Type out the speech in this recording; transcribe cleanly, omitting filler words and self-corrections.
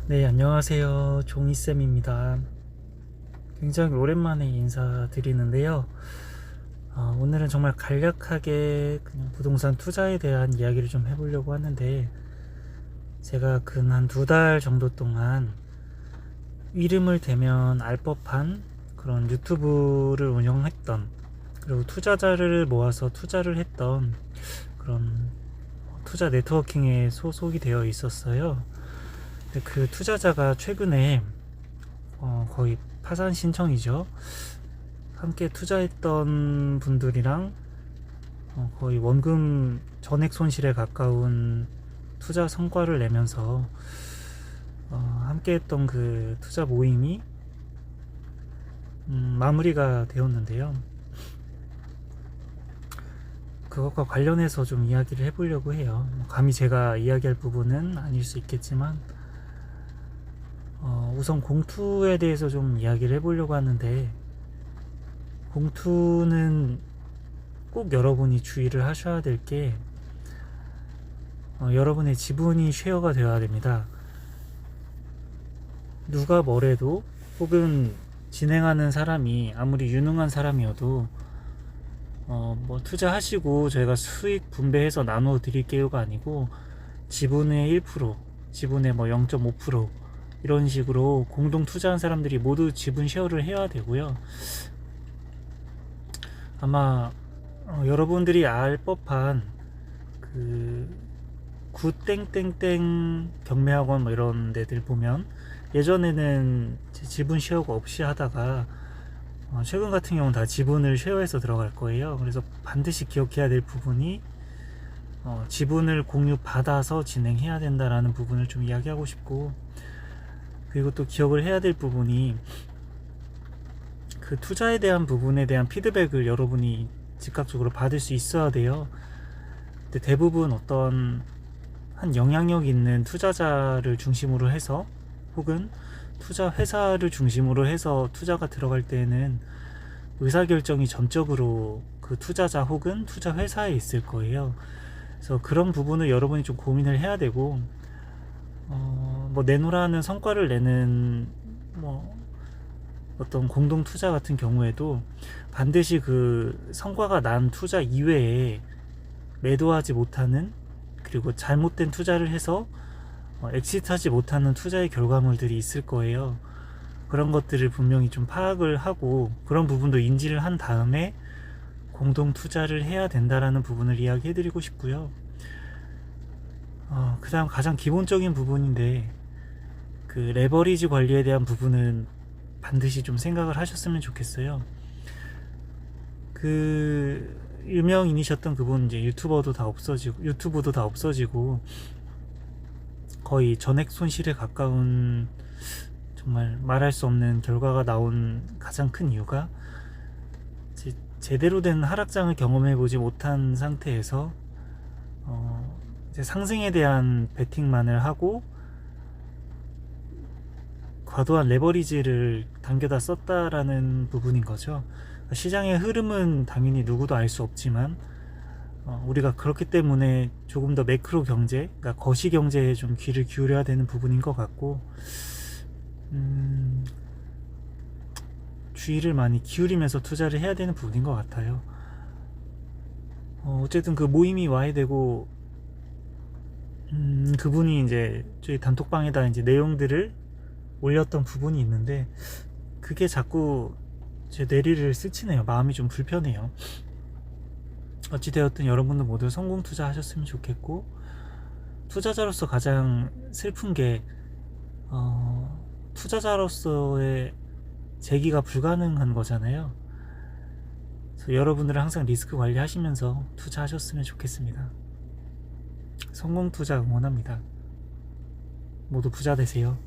네, 안녕하세요. 종이쌤입니다. 굉장히 오랜만에 인사드리는데요. 오늘은 정말 간략하게 그냥 부동산 투자에 대한 이야기를 좀 해보려고 하는데, 제가 근 한 2달 정도 동안 이름을 대면 알 법한 그런 유튜브를 운영했던, 그리고 투자자를 모아서 투자를 했던 그런 투자 네트워킹에 소속이 되어 있었어요. 근데 그 투자자가 최근에 거의 파산 신청이죠. 함께 투자했던 분들이랑 거의 원금 전액 손실에 가까운 투자 성과를 내면서 함께 했던 그 투자 모임이 마무리가 되었는데요. 그것과 관련해서 좀 이야기를 해보려고 해요. 감히 제가 이야기할 부분은 아닐 수 있겠지만 우선 공투에 대해서 좀 이야기를 해보려고 하는데, 공투는 꼭 여러분이 주의를 하셔야 될 게 여러분의 지분이 쉐어가 되어야 됩니다. 누가 뭐래도, 혹은 진행하는 사람이 아무리 유능한 사람이어도 뭐 투자하시고 저희가 수익 분배해서 나눠 드릴게요가 아니고, 지분의 1%, 지분의 뭐 0.5% 이런 식으로 공동 투자한 사람들이 모두 지분 쉐어를 해야 되고요. 아마 여러분들이 알 법한 그 굿땡땡땡 경매학원 뭐 이런 데들 보면, 예전에는 지분 쉐어가 없이 하다가 최근 같은 경우는 다 지분을 쉐어해서 들어갈 거예요. 그래서 반드시 기억해야 될 부분이 지분을 공유 받아서 진행해야 된다라는 부분을 좀 이야기하고 싶고, 그리고 또 기억을 해야 될 부분이, 그 투자에 대한 부분에 대한 피드백을 여러분이 즉각적으로 받을 수 있어야 돼요. 근데 대부분 어떤 한 영향력 있는 투자자를 중심으로 해서, 혹은 투자 회사를 중심으로 해서 투자가 들어갈 때에는 의사결정이 전적으로 그 투자자 혹은 투자 회사에 있을 거예요. 그래서 그런 부분을 여러분이 좀 고민을 해야 되고, 뭐 내놓으라는 성과를 내는 뭐 어떤 공동 투자 같은 경우에도 반드시 그 성과가 난 투자 이외에 매도하지 못하는, 그리고 잘못된 투자를 해서 엑시트하지 못하는 투자의 결과물들이 있을 거예요. 그런 것들을 분명히 좀 파악을 하고, 그런 부분도 인지를 한 다음에 공동 투자를 해야 된다라는 부분을 이야기해 드리고 싶고요. 그 다음 가장 기본적인 부분인데, 그 레버리지 관리에 대한 부분은 반드시 좀 생각을 하셨으면 좋겠어요. 그 유명인이셨던 그분, 이제 유튜브도 다 없어지고 거의 전액 손실에 가까운, 정말 말할 수 없는 결과가 나온 가장 큰 이유가, 제대로 된 하락장을 경험해 보지 못한 상태에서 이제 상승에 대한 베팅만을 하고 과도한 레버리지를 당겨다 썼다라는 부분인 거죠. 시장의 흐름은 당연히 누구도 알 수 없지만, 우리가 그렇기 때문에 조금 더 매크로 경제, 그러니까 거시 경제에 좀 귀를 기울여야 되는 부분인 것 같고, 주의를 많이 기울이면서 투자를 해야 되는 부분인 것 같아요. 어쨌든 그 모임이 와야 되고, 그분이 이제 저희 단톡방에다 이제 내용들을 올렸던 부분이 있는데, 그게 자꾸 제 뇌리를 스치네요. 마음이 좀 불편해요. 어찌되었든 여러분들 모두 성공 투자하셨으면 좋겠고, 투자자로서 가장 슬픈 게 투자자로서의 재기가 불가능한 거잖아요. 그래서 여러분들은 항상 리스크 관리하시면서 투자하셨으면 좋겠습니다. 성공 투자 응원합니다. 모두 부자 되세요.